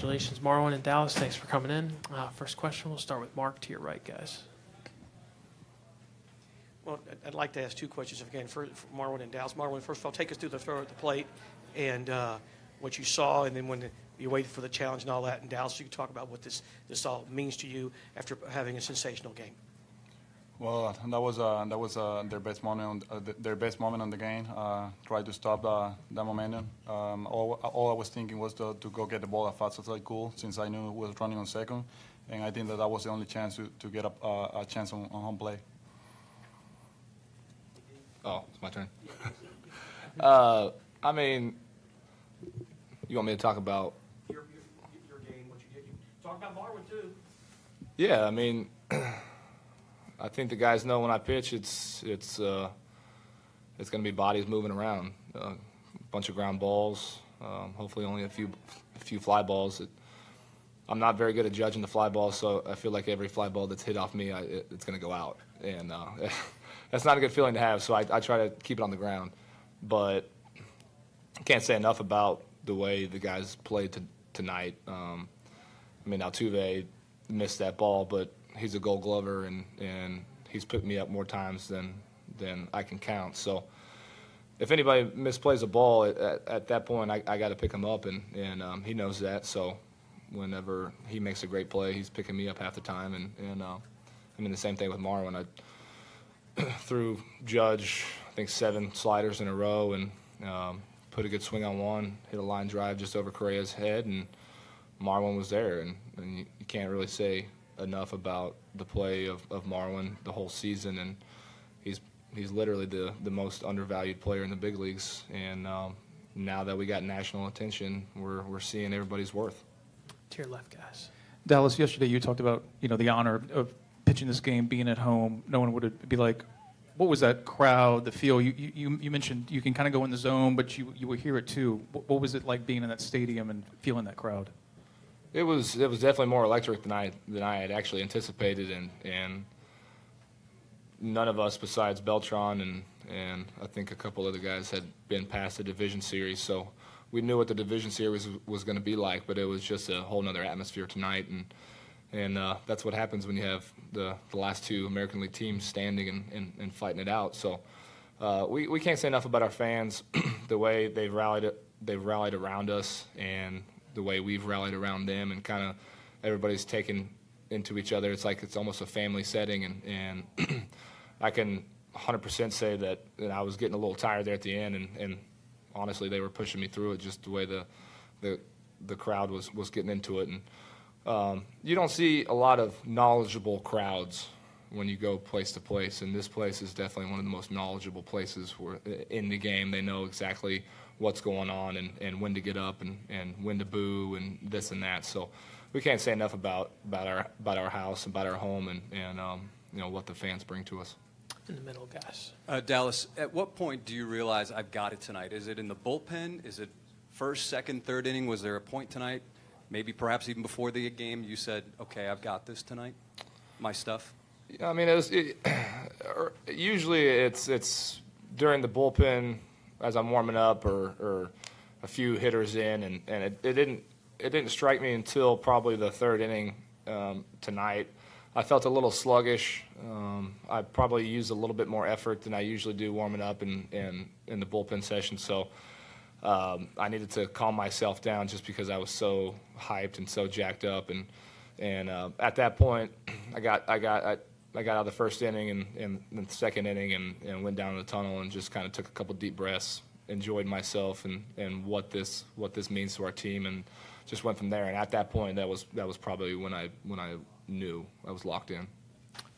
Congratulations, Marwin and Dallas. Thanks for coming in. First question, we'll start with Mark to your right, guys. Well, I'd like to ask two questions, if I can, for Marwin and Dallas. Marwin, first of all, take us through the throw at the plate and what you saw, and then when you waited for the challenge and all that. And Dallas, you can talk about what this all means to you after having a sensational game. Well, that was their best moment on the game. Tried to stop that momentum. All I was thinking was to go get the ball as fast as I could, since I knew it was running on second, and I think that was the only chance to get a chance on home plate. Oh, it's my turn. I mean, you want me to talk about Your game, what you did. You talk about Marwin too. Yeah, I mean, I think the guys know when I pitch, it's going to be bodies moving around, a bunch of ground balls, hopefully only a few fly balls. I'm not very good at judging the fly balls, so I feel like every fly ball that's hit off me, it's going to go out, and that's not a good feeling to have. So I try to keep it on the ground, but I can't say enough about the way the guys played tonight. I mean, Altuve missed that ball, but he's a Gold Glover, and he's put me up more times than I can count. So if anybody misplays a ball at that point, I got to pick him up, and he knows that. So whenever he makes a great play, he's picking me up half the time. And I mean, the same thing with Marwin. I threw Judge, I think, 7 sliders in a row, and put a good swing on one, hit a line drive just over Correa's head, and Marwin was there. And you can't really say enough about the play of Marwin the whole season, and he's literally the most undervalued player in the big leagues. And now that we got national attention, we're seeing everybody's worth. To your left, guys. Dallas, yesterday you talked about the honor of pitching this game, being at home. No one would be like, what was that crowd, the feel? You mentioned you can kind of go in the zone, but you will hear it too. What was it like being in that stadium and feeling that crowd? It was definitely more electric than I had actually anticipated, and none of us besides Beltran and I think a couple other guys had been past the division series, so we knew what the division series was going to be like, but it was just a whole nother atmosphere tonight, and that's what happens when you have the last 2 American League teams standing and fighting it out. So we can't say enough about our fans, the way they've rallied around us, and the way we've rallied around them, and kind of everybody's taken into each other. It's like it's almost a family setting, and I can 100% say that I was getting a little tired there at the end, and honestly they were pushing me through it, just the way the crowd was getting into it. And you don't see a lot of knowledgeable crowds when you go place to place, and this place is definitely one of the most knowledgeable places in the game. They know exactly what's going on and when to get up and when to boo and this and that. So we can't say enough about our house, about our home, and what the fans bring to us. In the middle, guys. Dallas, at what point do you realize I've got it tonight? Is it in the bullpen? Is it first, second, third inning? Was there a point tonight? Maybe perhaps even before the game you said, okay, I've got this tonight, my stuff? I mean, usually it's during the bullpen as I'm warming up or a few hitters in, and it didn't strike me until probably the third inning tonight. I felt a little sluggish. I probably used a little bit more effort than I usually do warming up in the bullpen session, so I needed to calm myself down just because I was so hyped and so jacked up, and at that point I got out of the first inning and the second inning and went down to the tunnel and just kind of took a couple deep breaths, enjoyed myself and what this means to our team, and just went from there. And at that point, that was probably when I knew I was locked in.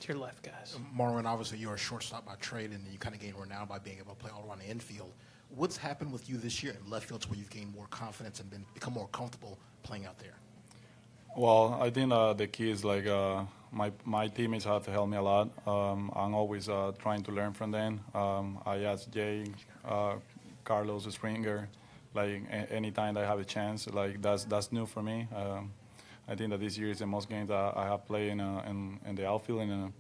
To your left, guys. Marwin, obviously you're a shortstop by trade, and you kind of gained renown by being able to play all around the infield. What's happened with you this year in left field where you've gained more confidence and become more comfortable playing out there? Well, I think the key is like my teammates have helped me a lot. I'm always trying to learn from them. I ask Jay, Carlos, Springer, like anytime I have a chance. Like that's new for me. I think that this year is the most games that I have played in the outfield, and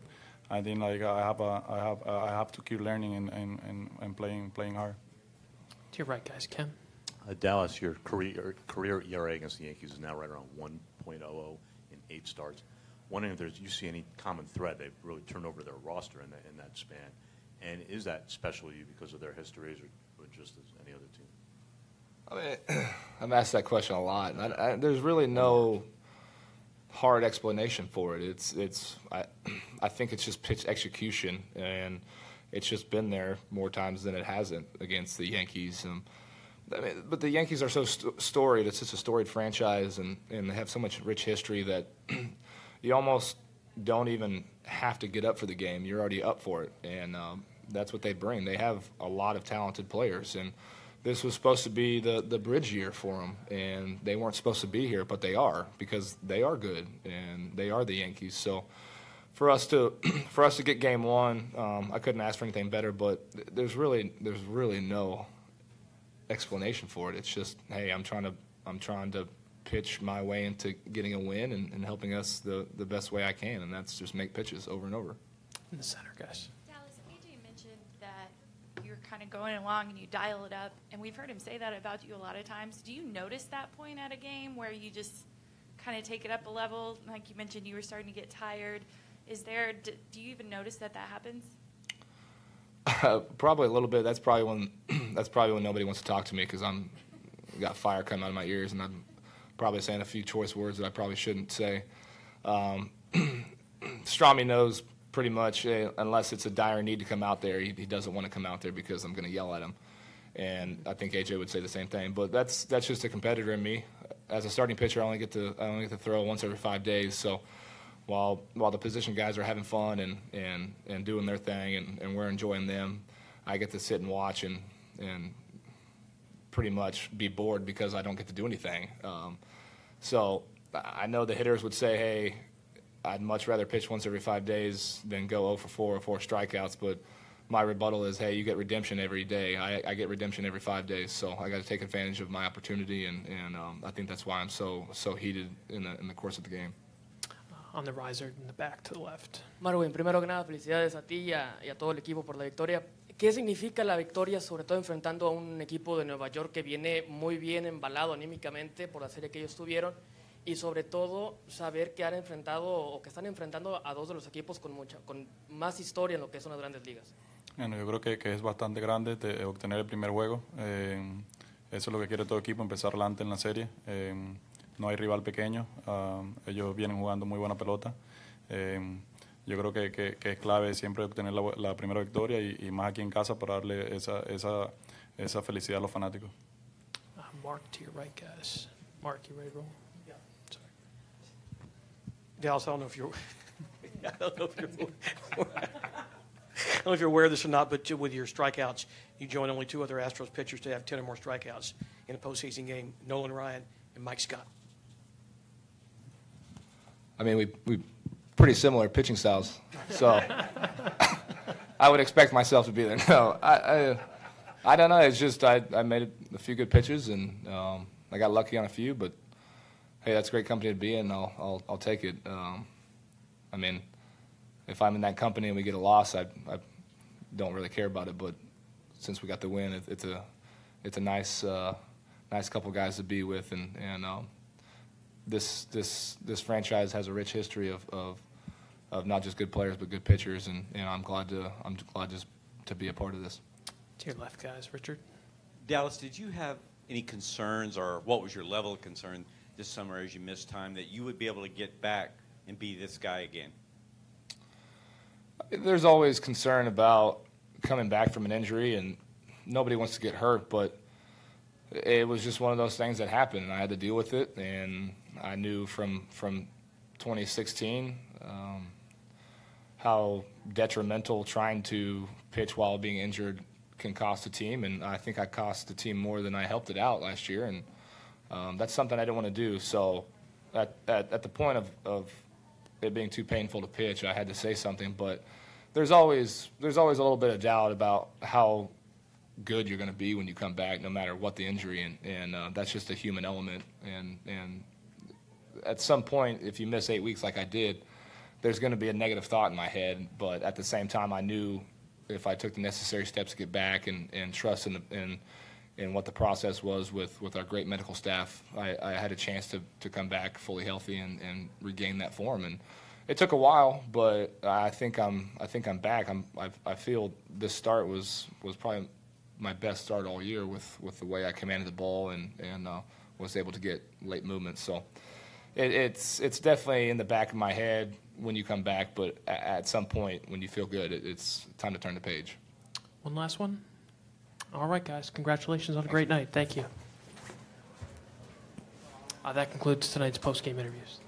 I think like I have to keep learning and playing hard. To your right, guys. Ken. Dallas, your career ERA against the Yankees is now right around 1.00 in 8 starts. Wondering if you see any common thread. They've really turned over their roster in that span. And is that special to you because of their histories or just as any other team? I mean, I'm asked that question a lot. There's really no hard explanation for it. I think it's just pitch execution, and it's just been there more times than it hasn't against the Yankees. I mean, but the Yankees are so storied. It's such a storied franchise, and they have so much rich history that you almost don't even have to get up for the game. You're already up for it, and that's what they bring. They have a lot of talented players, and this was supposed to be the bridge year for them, and they weren't supposed to be here, but they are, because they are good, and they are the Yankees. So for us to get game one, I couldn't ask for anything better, but there's really no explanation for it. It's just, hey, I'm trying to pitch my way into getting a win and helping us the best way I can, and that's just make pitches over and over. In the center, guys. Dallas, AJ mentioned that you're kind of going along and you dial it up, and we've heard him say that about you a lot of times. Do you notice that point at a game where you just kind of take it up a level? Like you mentioned, you were starting to get tired. Do you even notice that happens? Probably a little bit. That's probably when nobody wants to talk to me, because I'm got fire coming out of my ears, and I'm probably saying a few choice words that I probably shouldn't say. Strami knows pretty much, unless it's a dire need to come out there, he doesn't want to come out there because I'm going to yell at him. And I think AJ would say the same thing. But that's just a competitor in me. As a starting pitcher, I only get to throw once every 5 days. So while the position guys are having fun and doing their thing and we're enjoying them, I get to sit and watch and pretty much be bored because I don't get to do anything. So I know the hitters would say, hey, I'd much rather pitch once every 5 days than go 0 for 4 or 4 strikeouts. But my rebuttal is, hey, you get redemption every day. I get redemption every 5 days. So I got to take advantage of my opportunity, and I think that's why I'm so heated in the course of the game. On the riser in the back to the left. Marwin, primero que nada, felicidades a ti y a todo el equipo por la victoria. ¿Qué significa la victoria, sobre todo enfrentando a un equipo de Nueva York que viene muy bien embalado anímicamente por la serie que ellos tuvieron? Y sobre todo saber que han enfrentado o que están enfrentando a dos de los equipos con más historia en lo que son las grandes ligas. Bueno, yo creo que es bastante grande obtener el primer juego. Eso es lo que quiere todo equipo, empezar adelante en la serie. No hay rival pequeño. Ellos vienen jugando muy buena pelota. Yo creo que es clave siempre obtener la primera victoria y más aquí en casa para darle esa felicidad a los fanáticos. Mark, to your right, guys. Mark, you ready to roll? Yeah. Sorry. Dallas, I don't know if you're aware of this or not, but with your strikeouts, you join only 2 other Astros pitchers to have 10 or more strikeouts in a postseason game, Nolan Ryan and Mike Scott. I mean, we pretty similar pitching styles, so I would expect myself to be there. No, I don't know. It's just I made a few good pitches, and I got lucky on a few. But hey, that's a great company to be in. I'll take it. I mean, if I'm in that company and we get a loss, I don't really care about it. But since we got the win, it's a nice couple guys to be with, and this franchise has a rich history of not just good players but good pitchers, and I'm glad just to be a part of this. To your left, guys. Richard. Dallas, did you have any concerns, or what was your level of concern this summer as you missed time, that you would be able to get back and be this guy again? There's always concern about coming back from an injury, and nobody wants to get hurt, but it was just one of those things that happened, and I had to deal with it. And I knew from 2016 how detrimental trying to pitch while being injured can cost a team, and I think I cost the team more than I helped it out last year, and that's something I didn't want to do. So at the point of it being too painful to pitch, I had to say something. But there's always a little bit of doubt about how good you're going to be when you come back, no matter what the injury, and that's just a human element. And at some point, if you miss 8 weeks like I did, there's going to be a negative thought in my head. But at the same time, I knew if I took the necessary steps to get back and trust in what the process was with our great medical staff, I had a chance to come back fully healthy and regain that form. And it took a while, but I think I'm back. I feel this start was probably my best start all year with the way I commanded the ball and was able to get late movements. So it's definitely in the back of my head when you come back, but at some point when you feel good, it's time to turn the page. One last one. All right, guys. Congratulations on a great night. Thank you. That concludes tonight's post-game interviews.